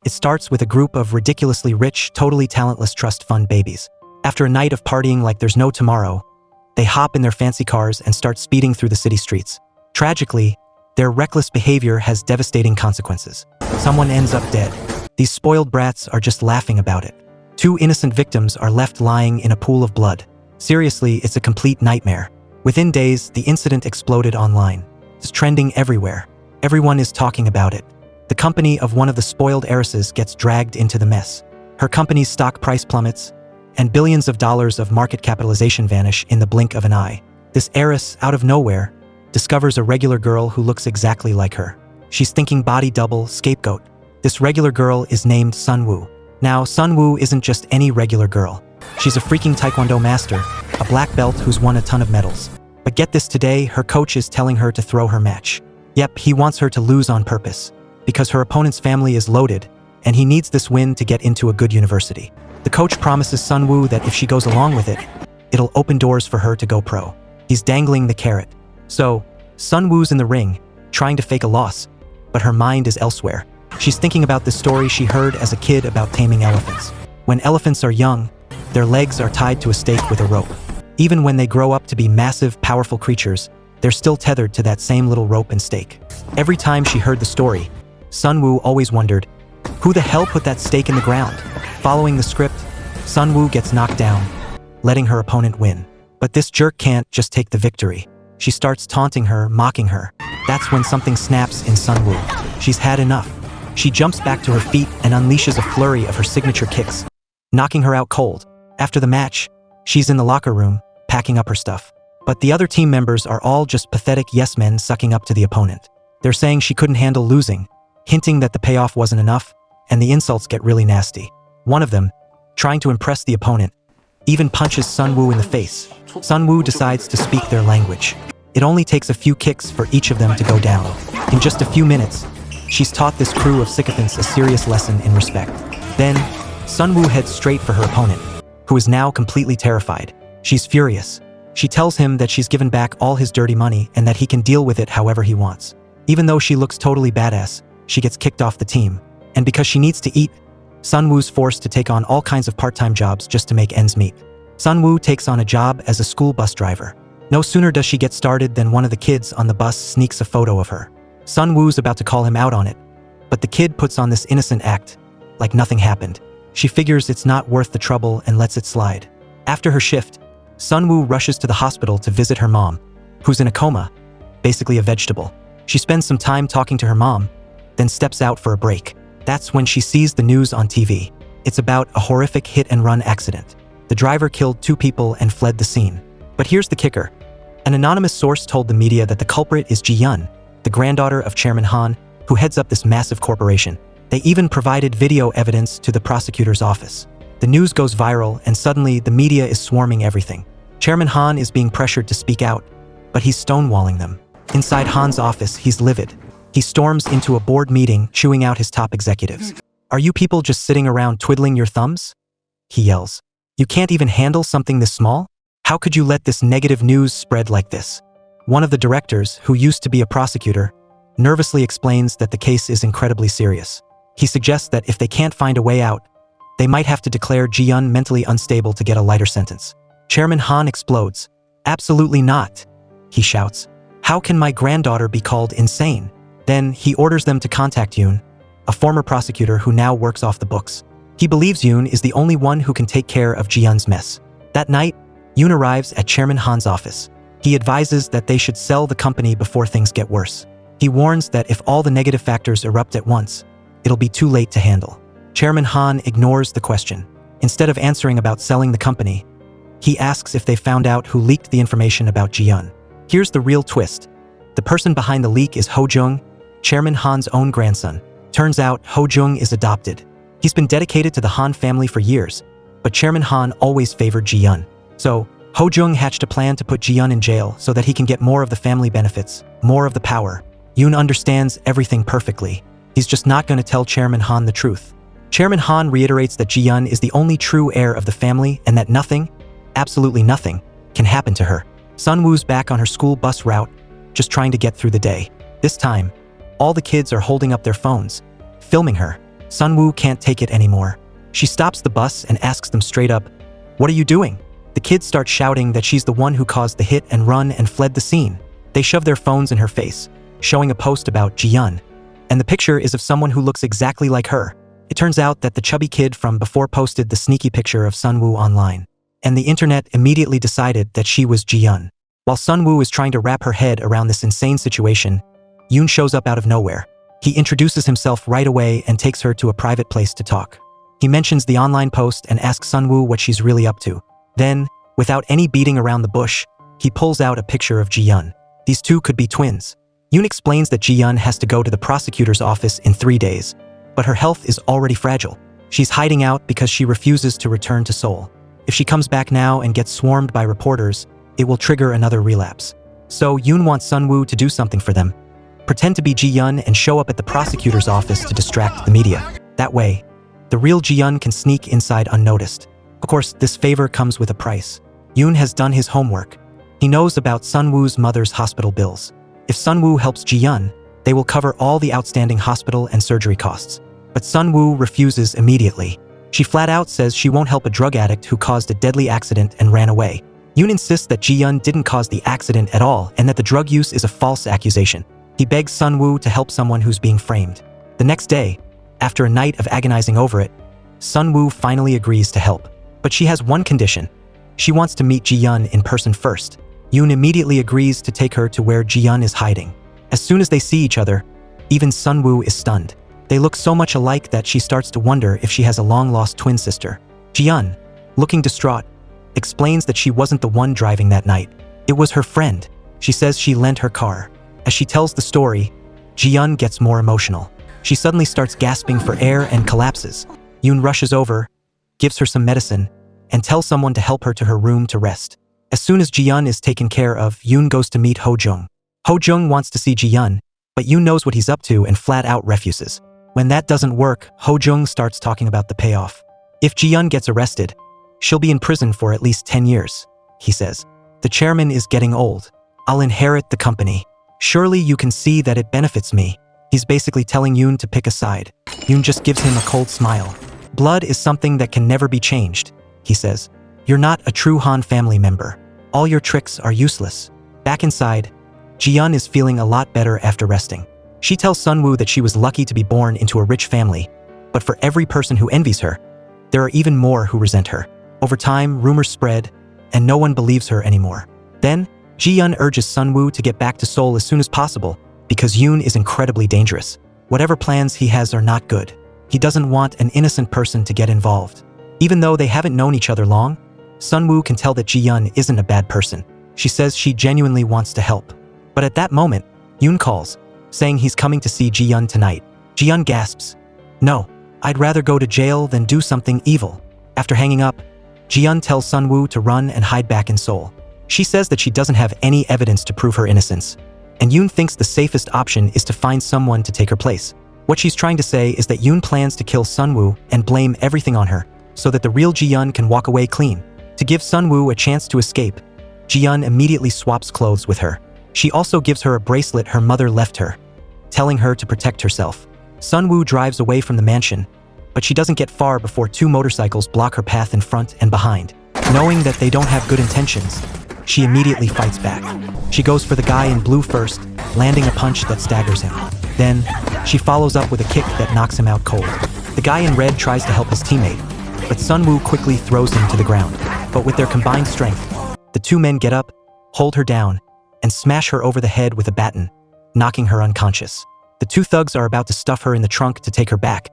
It starts with a group of ridiculously rich, totally talentless trust fund babies. After a night of partying like there's no tomorrow, they hop in their fancy cars and start speeding through the city streets. Tragically, their reckless behavior has devastating consequences. Someone ends up dead. These spoiled brats are just laughing about it. 2 innocent victims are left lying in a pool of blood. Seriously, it's a complete nightmare. Within days, the incident exploded online. It's trending everywhere. Everyone is talking about it. The company of one of the spoiled heiresses gets dragged into the mess. Her company's stock price plummets, and billions of dollars of market capitalization vanish in the blink of an eye. This heiress, out of nowhere, discovers a regular girl who looks exactly like her. She's thinking body double, scapegoat. This regular girl is named Sunwoo. Now, Sunwoo isn't just any regular girl. She's a freaking Taekwondo master, a black belt who's won a ton of medals. But get this, today, her coach is telling her to throw her match. Yep, he wants her to lose on purpose, because her opponent's family is loaded, and he needs this win to get into a good university. The coach promises Sunwoo that if she goes along with it, it'll open doors for her to go pro. He's dangling the carrot. So, Sunwoo's in the ring, trying to fake a loss, but her mind is elsewhere. She's thinking about the story she heard as a kid about taming elephants. When elephants are young, their legs are tied to a stake with a rope. Even when they grow up to be massive, powerful creatures, they're still tethered to that same little rope and stake. Every time she heard the story, Sunwoo always wondered, who the hell put that stake in the ground? Following the script, Sunwoo gets knocked down, letting her opponent win. But this jerk can't just take the victory. She starts taunting her, mocking her. That's when something snaps in Sunwoo. She's had enough. She jumps back to her feet and unleashes a flurry of her signature kicks, knocking her out cold. After the match, she's in the locker room, packing up her stuff. But the other team members are all just pathetic yes-men sucking up to the opponent. They're saying she couldn't handle losing, hinting that the payoff wasn't enough, and the insults get really nasty. One of them, trying to impress the opponent, even punches Sunwoo in the face. Sunwoo decides to speak their language. It only takes a few kicks for each of them to go down. In just a few minutes, she's taught this crew of sycophants a serious lesson in respect. Then, Sunwoo heads straight for her opponent, who is now completely terrified. She's furious. She tells him that she's given back all his dirty money and that he can deal with it however he wants. Even though she looks totally badass, she gets kicked off the team. And because she needs to eat, Sunwoo's forced to take on all kinds of part-time jobs just to make ends meet. Sunwoo takes on a job as a school bus driver. No sooner does she get started than one of the kids on the bus sneaks a photo of her. Sunwoo's about to call him out on it, but the kid puts on this innocent act, like nothing happened. She figures it's not worth the trouble and lets it slide. After her shift, Sunwoo rushes to the hospital to visit her mom, who's in a coma, basically a vegetable. She spends some time talking to her mom, then steps out for a break. That's when she sees the news on TV. It's about a horrific hit-and-run accident. The driver killed 2 people and fled the scene. But here's the kicker. An anonymous source told the media that the culprit is Jian, the granddaughter of Chairman Han, who heads up this massive corporation. They even provided video evidence to the prosecutor's office. The news goes viral, and suddenly the media is swarming everything. Chairman Han is being pressured to speak out, but he's stonewalling them. Inside Han's office, he's livid. He storms into a board meeting, chewing out his top executives. "Are you people just sitting around twiddling your thumbs?" he yells. "You can't even handle something this small? How could you let this negative news spread like this?" One of the directors, who used to be a prosecutor, nervously explains that the case is incredibly serious. He suggests that if they can't find a way out, they might have to declare Jian mentally unstable to get a lighter sentence. Chairman Han explodes. "Absolutely not," he shouts. "How can my granddaughter be called insane?" Then he orders them to contact Yoon, a former prosecutor who now works off the books. He believes Yoon is the only one who can take care of Jian's mess. That night, Yoon arrives at Chairman Han's office. He advises that they should sell the company before things get worse. He warns that if all the negative factors erupt at once, it'll be too late to handle. Chairman Han ignores the question. Instead of answering about selling the company, he asks if they found out who leaked the information about Jian. Here's the real twist. The person behind the leak is Ho Jung, Chairman Han's own grandson. Turns out, Ho Jung is adopted. He's been dedicated to the Han family for years, but Chairman Han always favored Jian. So, Ho Jung hatched a plan to put Jian in jail so that he can get more of the family benefits, more of the power. Yoon understands everything perfectly. He's just not going to tell Chairman Han the truth. Chairman Han reiterates that Jian is the only true heir of the family and that nothing, absolutely nothing, can happen to her. Sunwoo's back on her school bus route, just trying to get through the day. This time, all the kids are holding up their phones, filming her. Sunwoo can't take it anymore. She stops the bus and asks them straight up, "What are you doing?" The kids start shouting that she's the one who caused the hit and run and fled the scene. They shove their phones in her face, showing a post about Jian. And the picture is of someone who looks exactly like her. It turns out that the chubby kid from before posted the sneaky picture of Sunwoo online. And the internet immediately decided that she was Jian. While Sunwoo is trying to wrap her head around this insane situation, Yoon shows up out of nowhere. He introduces himself right away and takes her to a private place to talk. He mentions the online post and asks Sunwoo what she's really up to. Then, without any beating around the bush, he pulls out a picture of Jian. These two could be twins. Yoon explains that Jian has to go to the prosecutor's office in 3 days, but her health is already fragile. She's hiding out because she refuses to return to Seoul. If she comes back now and gets swarmed by reporters, it will trigger another relapse. So Yoon wants Sunwoo to do something for them. Pretend to be Jian and show up at the prosecutor's office to distract the media. That way, the real Jian can sneak inside unnoticed. Of course, this favor comes with a price. Yoon has done his homework. He knows about Sunwoo's mother's hospital bills. If Sunwoo helps Jian, they will cover all the outstanding hospital and surgery costs. But Sunwoo refuses immediately. She flat out says she won't help a drug addict who caused a deadly accident and ran away. Yoon insists that Jian didn't cause the accident at all and that the drug use is a false accusation. He begs Sunwoo to help someone who's being framed. The next day, after a night of agonizing over it, Sunwoo finally agrees to help. But she has one condition. She wants to meet Jian in person first. Yoon immediately agrees to take her to where Jian is hiding. As soon as they see each other, even Sunwoo is stunned. They look so much alike that she starts to wonder if she has a long-lost twin sister. Jian, looking distraught, explains that she wasn't the one driving that night. It was her friend. She says she lent her car. As she tells the story, Jian gets more emotional. She suddenly starts gasping for air and collapses. Yoon rushes over, gives her some medicine, and tells someone to help her to her room to rest. As soon as Jian is taken care of, Yoon goes to meet Ho-jung. Ho-jung wants to see Jian, but Yoon knows what he's up to and flat out refuses. When that doesn't work, Ho-jung starts talking about the payoff. If Jian gets arrested, she'll be in prison for at least 10 years, he says. The chairman is getting old. I'll inherit the company. Surely you can see that it benefits me. He's basically telling Yoon to pick a side. Yoon just gives him a cold smile. Blood is something that can never be changed, he says. You're not a true Han family member. All your tricks are useless. Back inside, Jian is feeling a lot better after resting. She tells Sunwoo that she was lucky to be born into a rich family, but for every person who envies her, there are even more who resent her. Over time, rumors spread, and no one believes her anymore. Then, Jian urges Sunwoo to get back to Seoul as soon as possible, because Yoon is incredibly dangerous. Whatever plans he has are not good. He doesn't want an innocent person to get involved. Even though they haven't known each other long, Sunwoo can tell that Jian isn't a bad person. She says she genuinely wants to help. But at that moment, Yoon calls, saying he's coming to see Jian tonight. Jian gasps, "No, I'd rather go to jail than do something evil." After hanging up, Jian tells Sunwoo to run and hide back in Seoul. She says that she doesn't have any evidence to prove her innocence, and Yoon thinks the safest option is to find someone to take her place. What she's trying to say is that Yoon plans to kill Sunwoo and blame everything on her, so that the real Jian can walk away clean. To give Sunwoo a chance to escape, Jian immediately swaps clothes with her. She also gives her a bracelet her mother left her, telling her to protect herself. Sunwoo drives away from the mansion, but she doesn't get far before 2 motorcycles block her path in front and behind. Knowing that they don't have good intentions, she immediately fights back. She goes for the guy in blue first, landing a punch that staggers him. Then, she follows up with a kick that knocks him out cold. The guy in red tries to help his teammate, but Sunwoo quickly throws him to the ground. But with their combined strength, the 2 men get up, hold her down, and smash her over the head with a baton, knocking her unconscious. The 2 thugs are about to stuff her in the trunk to take her back,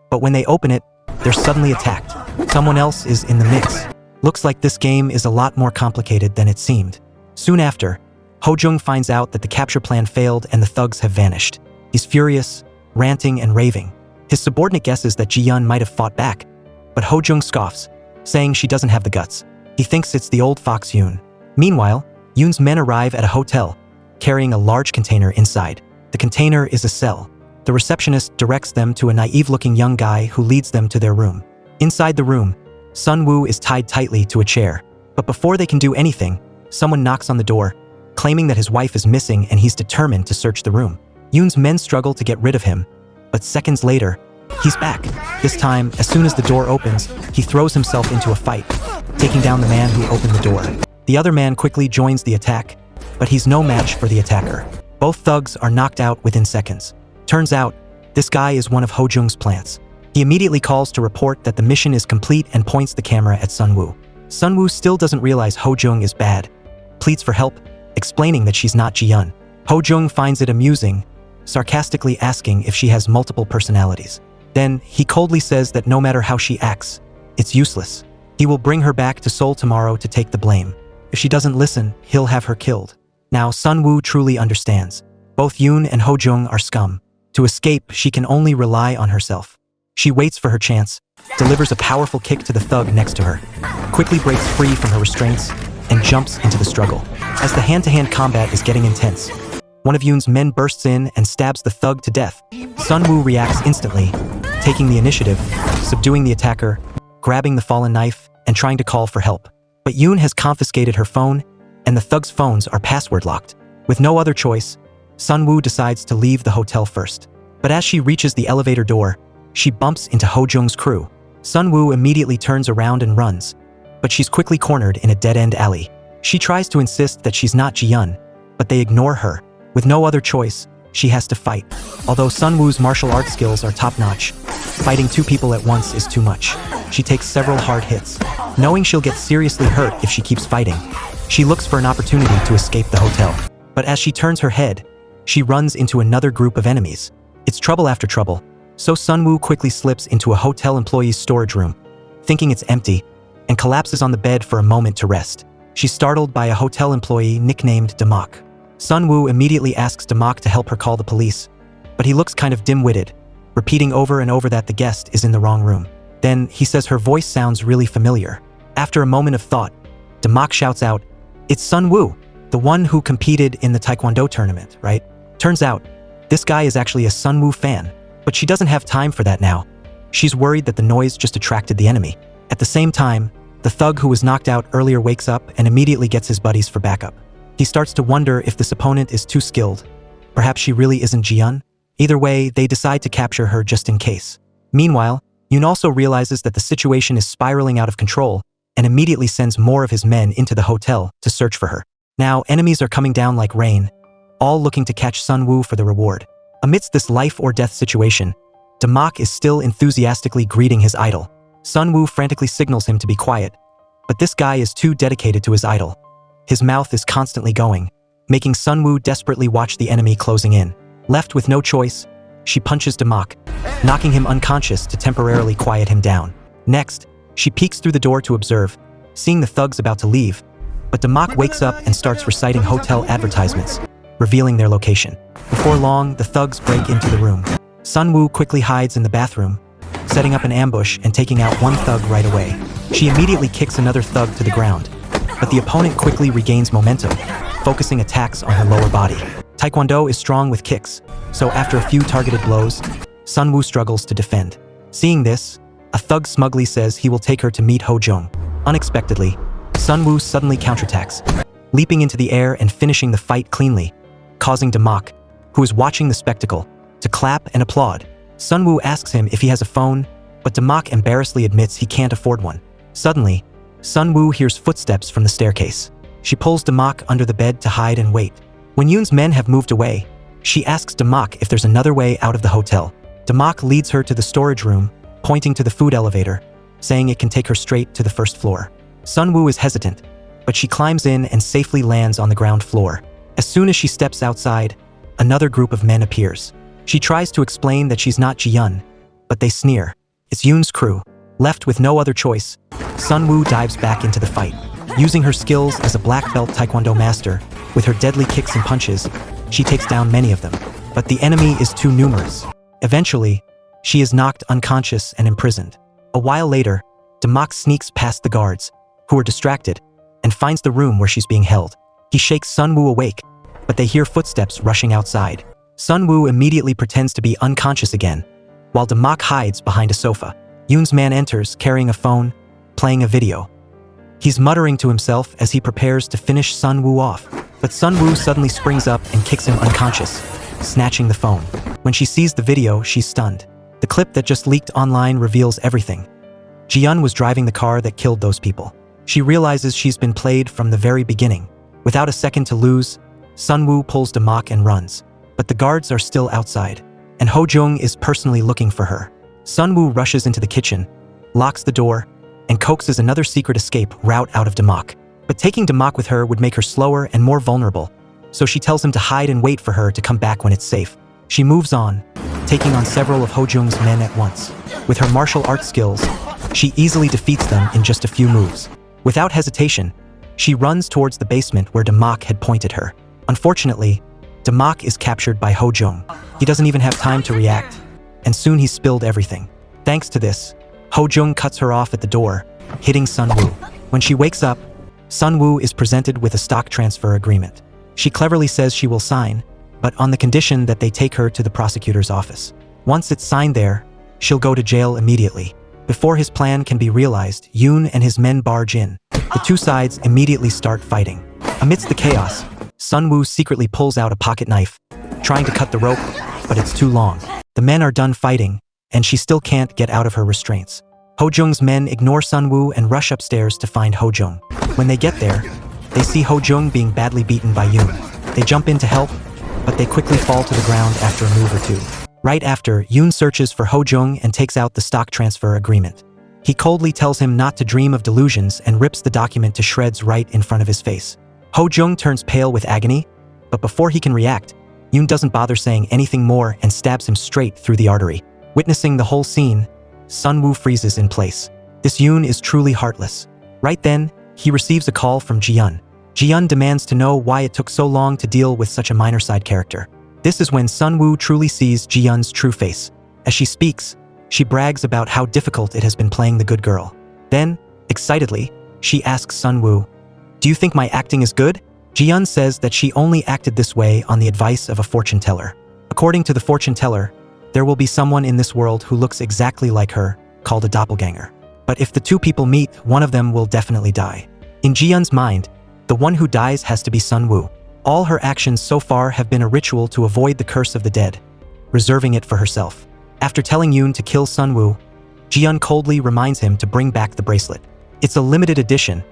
but when they open it, they're suddenly attacked. Someone else is in the mix. Looks like this game is a lot more complicated than it seemed. Soon after, Ho-jung finds out that the capture plan failed and the thugs have vanished. He's furious, ranting and raving. His subordinate guesses that Jian might have fought back, but Ho-jung scoffs, saying she doesn't have the guts. He thinks it's the old fox Yoon. Meanwhile, Yoon's men arrive at a hotel, carrying a large container inside. The container is a cell. The receptionist directs them to a naive-looking young guy who leads them to their room. Inside the room, Sunwoo is tied tightly to a chair. But before they can do anything, someone knocks on the door, claiming that his wife is missing and he's determined to search the room. Yoon's men struggle to get rid of him, but seconds later, He's back. This time, as soon as the door opens, he throws himself into a fight, taking down the man who opened the door. The other man quickly joins the attack, but he's no match for the attacker. Both thugs are knocked out within seconds. Turns out, this guy is one of Ho Jung's plants. He immediately calls to report that the mission is complete and points the camera at Sun Woo. Sun Woo still doesn't realize Ho Jung is bad, pleads for help, explaining that she's not Jian. Ho Jung finds it amusing, sarcastically asking if she has multiple personalities. Then, he coldly says that no matter how she acts, it's useless. He will bring her back to Seoul tomorrow to take the blame. If she doesn't listen, he'll have her killed. Now, Sun Woo truly understands. Both Yoon and Ho Jung are scum. To escape, she can only rely on herself. She waits for her chance, delivers a powerful kick to the thug next to her, quickly breaks free from her restraints, and jumps into the struggle. As the hand-to-hand combat is getting intense, one of Yoon's men bursts in and stabs the thug to death. Sun Woo reacts instantly, taking the initiative, subduing the attacker, grabbing the fallen knife, and trying to call for help. But Yoon has confiscated her phone, and the thug's phones are password-locked. With no other choice, Sun Woo decides to leave the hotel first. But as she reaches the elevator door, she bumps into Ho Jung's crew. Sun Woo immediately turns around and runs, but she's quickly cornered in a dead-end alley. She tries to insist that she's not Jian, but they ignore her. With no other choice, she has to fight. Although Sun Woo's martial arts skills are top-notch, fighting two people at once is too much. She takes several hard hits. Knowing she'll get seriously hurt if she keeps fighting, she looks for an opportunity to escape the hotel. But as she turns her head, she runs into another group of enemies. It's trouble after trouble, so Sun Woo quickly slips into a hotel employee's storage room, thinking it's empty, and collapses on the bed for a moment to rest. She's startled by a hotel employee nicknamed Damak. Sun Woo immediately asks Damak to help her call the police, but he looks kind of dim-witted, repeating over and over that the guest is in the wrong room. Then he says her voice sounds really familiar. After a moment of thought, Damak shouts out, "It's Sun Woo, the one who competed in the Taekwondo tournament, right?" Turns out, this guy is actually a Sun Woo fan, but she doesn't have time for that now. She's worried that the noise just attracted the enemy. At the same time, the thug who was knocked out earlier wakes up and immediately gets his buddies for backup. He starts to wonder if this opponent is too skilled. Perhaps she really isn't Jian? Either way, they decide to capture her just in case. Meanwhile, Yoon also realizes that the situation is spiraling out of control and immediately sends more of his men into the hotel to search for her. Now, enemies are coming down like rain, all looking to catch Sun Woo for the reward. Amidst this life-or-death situation, Damak is still enthusiastically greeting his idol. Sun Woo frantically signals him to be quiet, but this guy is too dedicated to his idol. His mouth is constantly going, making Sun Woo desperately watch the enemy closing in. Left with no choice, she punches Damak, knocking him unconscious to temporarily quiet him down. Next, she peeks through the door to observe, seeing the thugs about to leave, but Damak wakes up and starts reciting hotel advertisements, revealing their location. Before long, the thugs break into the room. Sun Woo quickly hides in the bathroom, setting up an ambush and taking out one thug right away. She immediately kicks another thug to the ground, but the opponent quickly regains momentum, focusing attacks on her lower body. Taekwondo is strong with kicks, so after a few targeted blows, Sun Woo struggles to defend. Seeing this, a thug smugly says he will take her to meet Ho Jung. Unexpectedly, Sun Woo suddenly counterattacks, leaping into the air and finishing the fight cleanly, causing Damak, who is watching the spectacle, to clap and applaud. Sun Woo asks him if he has a phone, but Damak embarrassedly admits he can't afford one. Suddenly, Sun Woo hears footsteps from the staircase. She pulls Damak under the bed to hide and wait. When Yoon's men have moved away, she asks Damak if there's another way out of the hotel. Damak leads her to the storage room, pointing to the food elevator, saying it can take her straight to the first floor. Sun Woo is hesitant, but she climbs in and safely lands on the ground floor. As soon as she steps outside, another group of men appears. She tries to explain that she's not Jian, but they sneer. It's Yoon's crew. Left with no other choice, Sun Woo dives back into the fight. Using her skills as a black belt Taekwondo master, with her deadly kicks and punches, she takes down many of them. But the enemy is too numerous. Eventually, she is knocked unconscious and imprisoned. A while later, Damak sneaks past the guards, who are distracted, and finds the room where she's being held. He shakes Sun Woo awake, but they hear footsteps rushing outside. Sun Woo immediately pretends to be unconscious again, while Damak hides behind a sofa. Yoon's man enters carrying a phone, playing a video. He's muttering to himself as he prepares to finish Sun Woo off, but Sun Woo suddenly springs up and kicks him unconscious, snatching the phone. When she sees the video, she's stunned. The clip that just leaked online reveals everything. Jian was driving the car that killed those people. She realizes she's been played from the very beginning. Without a second to lose, Sunwoo pulls Damak and runs. But the guards are still outside, and Ho Jung is personally looking for her. Sunwoo rushes into the kitchen, locks the door, and coaxes another secret escape route out of Damak. But taking Damak with her would make her slower and more vulnerable, so she tells him to hide and wait for her to come back when it's safe. She moves on, taking on several of Ho Jung's men at once. With her martial arts skills, she easily defeats them in just a few moves. Without hesitation, she runs towards the basement where Damak had pointed her. Unfortunately, Damak is captured by Ho Jung. He doesn't even have time to react, and soon he's spilled everything. Thanks to this, Ho Jung cuts her off at the door, hitting Sunwoo. When she wakes up, Sunwoo is presented with a stock transfer agreement. She cleverly says she will sign, but on the condition that they take her to the prosecutor's office. Once it's signed there, she'll go to jail immediately. Before his plan can be realized, Yoon and his men barge in. The two sides immediately start fighting. Amidst the chaos, Sunwoo secretly pulls out a pocket knife, trying to cut the rope, but it's too long. The men are done fighting, and she still can't get out of her restraints. Ho Jung's men ignore Sunwoo and rush upstairs to find Ho Jung. When they get there, they see Ho Jung being badly beaten by Yoon. They jump in to help, but they quickly fall to the ground after a move or two. Right after, Yoon searches for Ho Jung and takes out the stock transfer agreement. He coldly tells him not to dream of delusions and rips the document to shreds right in front of his face. Ho Jung turns pale with agony, but before he can react, Yoon doesn't bother saying anything more and stabs him straight through the artery. Witnessing the whole scene, Sunwoo freezes in place. This Yoon is truly heartless. Right then, he receives a call from Jian. Jian demands to know why it took so long to deal with such a minor side character. This is when Sunwoo truly sees Jian's true face. As she speaks, she brags about how difficult it has been playing the good girl. Then, excitedly, she asks Sunwoo, "Do you think my acting is good?" Jian says that she only acted this way on the advice of a fortune teller. According to the fortune teller, there will be someone in this world who looks exactly like her, called a doppelganger. But if the two people meet, one of them will definitely die. In Jian's mind, the one who dies has to be Sunwoo. All her actions so far have been a ritual to avoid the curse of the dead, reserving it for herself. After telling Yoon to kill Sunwoo, Jian coldly reminds him to bring back the bracelet. "It's a limited edition.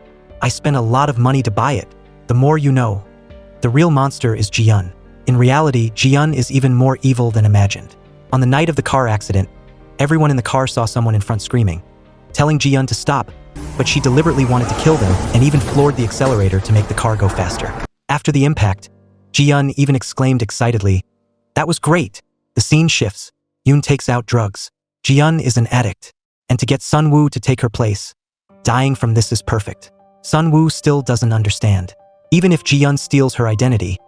I spent a lot of money to buy it. The more you know." The real monster is Jian. In reality, Jian is even more evil than imagined. On the night of the car accident, everyone in the car saw someone in front screaming, telling Jian to stop, but she deliberately wanted to kill them and even floored the accelerator to make the car go faster. After the impact, Jian even exclaimed excitedly, "That was great!" The scene shifts. Yoon takes out drugs. Jian is an addict, and to get Sunwoo to take her place, dying from this is perfect. Sunwoo still doesn't understand. Even if Jian steals her identity,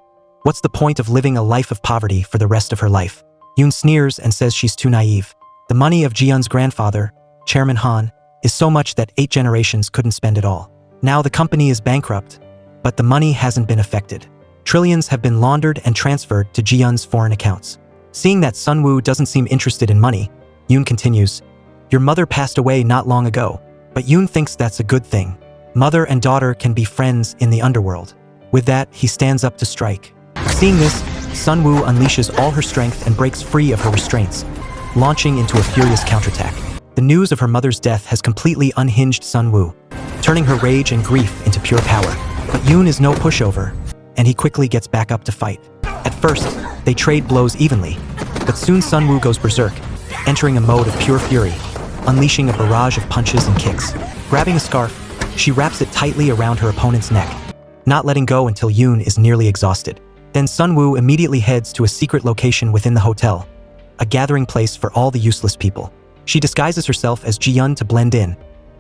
what's the point of living a life of poverty for the rest of her life? Yoon sneers and says she's too naive. The money of Jian's grandfather, Chairman Han, is so much that 8 generations couldn't spend it all. Now the company is bankrupt, but the money hasn't been affected. Trillions have been laundered and transferred to Jian's foreign accounts. Seeing that Sunwoo doesn't seem interested in money, Yoon continues, "Your mother passed away not long ago," but Yoon thinks that's a good thing. Mother and daughter can be friends in the underworld. With that, he stands up to strike. Seeing this, Sunwoo unleashes all her strength and breaks free of her restraints, launching into a furious counterattack. The news of her mother's death has completely unhinged Sunwoo, turning her rage and grief into pure power. But Yoon is no pushover, and he quickly gets back up to fight. At first, they trade blows evenly, but soon Sunwoo goes berserk, entering a mode of pure fury, unleashing a barrage of punches and kicks. Grabbing a scarf, she wraps it tightly around her opponent's neck, not letting go until Yoon is nearly exhausted. Then Sunwoo immediately heads to a secret location within the hotel, a gathering place for all the useless people. She disguises herself as Jian to blend in,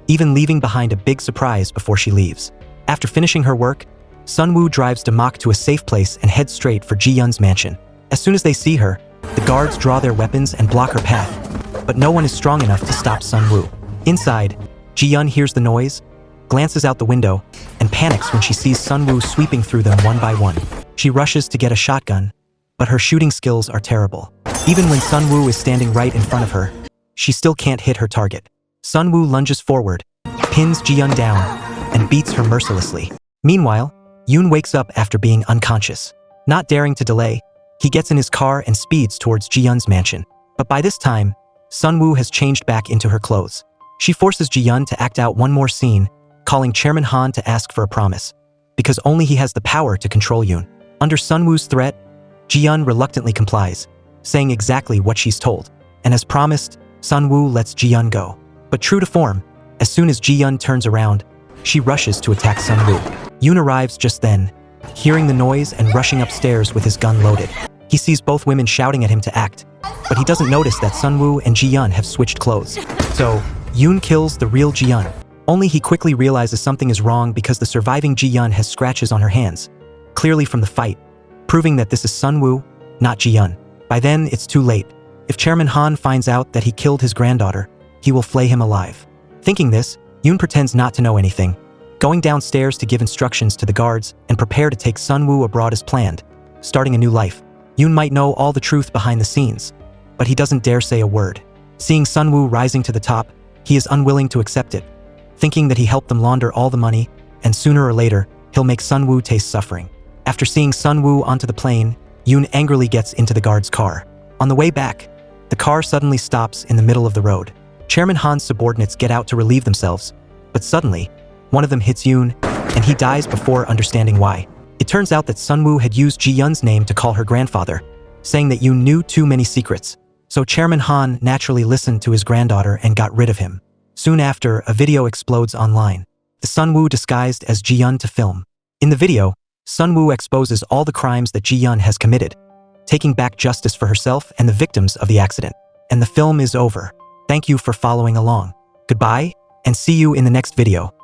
even leaving behind a big surprise before she leaves. After finishing her work, Sunwoo drives Damak to a safe place and heads straight for Jian's mansion. As soon as they see her, the guards draw their weapons and block her path, but no one is strong enough to stop Sunwoo. Inside, Jian hears the noise, glances out the window, and panics when she sees Sunwoo sweeping through them one by one. She rushes to get a shotgun, but her shooting skills are terrible. Even when Sunwoo is standing right in front of her, she still can't hit her target. Sunwoo lunges forward, pins Jian down, and beats her mercilessly. Meanwhile, Yoon wakes up after being unconscious. Not daring to delay, he gets in his car and speeds towards Jian's mansion. But by this time, Sunwoo has changed back into her clothes. She forces Jian to act out one more scene, calling Chairman Han to ask for a promise, because only he has the power to control Yoon. Under Sunwoo's threat, Jian reluctantly complies, saying exactly what she's told. And as promised, Sunwoo lets Jian go. But true to form, as soon as Jian turns around, she rushes to attack Sunwoo. Yoon arrives just then, hearing the noise and rushing upstairs with his gun loaded. He sees both women shouting at him to act, but he doesn't notice that Sunwoo and Jian have switched clothes. So, Yoon kills the real Jian. Only he quickly realizes something is wrong because the surviving Jian has scratches on her hands, clearly from the fight, proving that this is Sunwoo, not Jian. By then, it's too late. If Chairman Han finds out that he killed his granddaughter, he will flay him alive. Thinking this, Yoon pretends not to know anything, going downstairs to give instructions to the guards and prepare to take Sunwoo abroad as planned, starting a new life. Yoon might know all the truth behind the scenes, but he doesn't dare say a word. Seeing Sunwoo rising to the top, he is unwilling to accept it, thinking that he helped them launder all the money, and sooner or later, he'll make Sunwoo taste suffering. After seeing Sunwoo onto the plane, Yoon angrily gets into the guard's car. On the way back, the car suddenly stops in the middle of the road. Chairman Han's subordinates get out to relieve themselves, but suddenly, one of them hits Yoon, and he dies before understanding why. It turns out that Sunwoo had used Ji-Yun's name to call her grandfather, saying that Yoon knew too many secrets, so Chairman Han naturally listened to his granddaughter and got rid of him. Soon after, a video explodes online. The Sunwoo disguised as Ji-Yun to film. In the video, Sunwoo exposes all the crimes that Ji-Yun has committed, taking back justice for herself and the victims of the accident. And the film is over. Thank you for following along. Goodbye, and see you in the next video.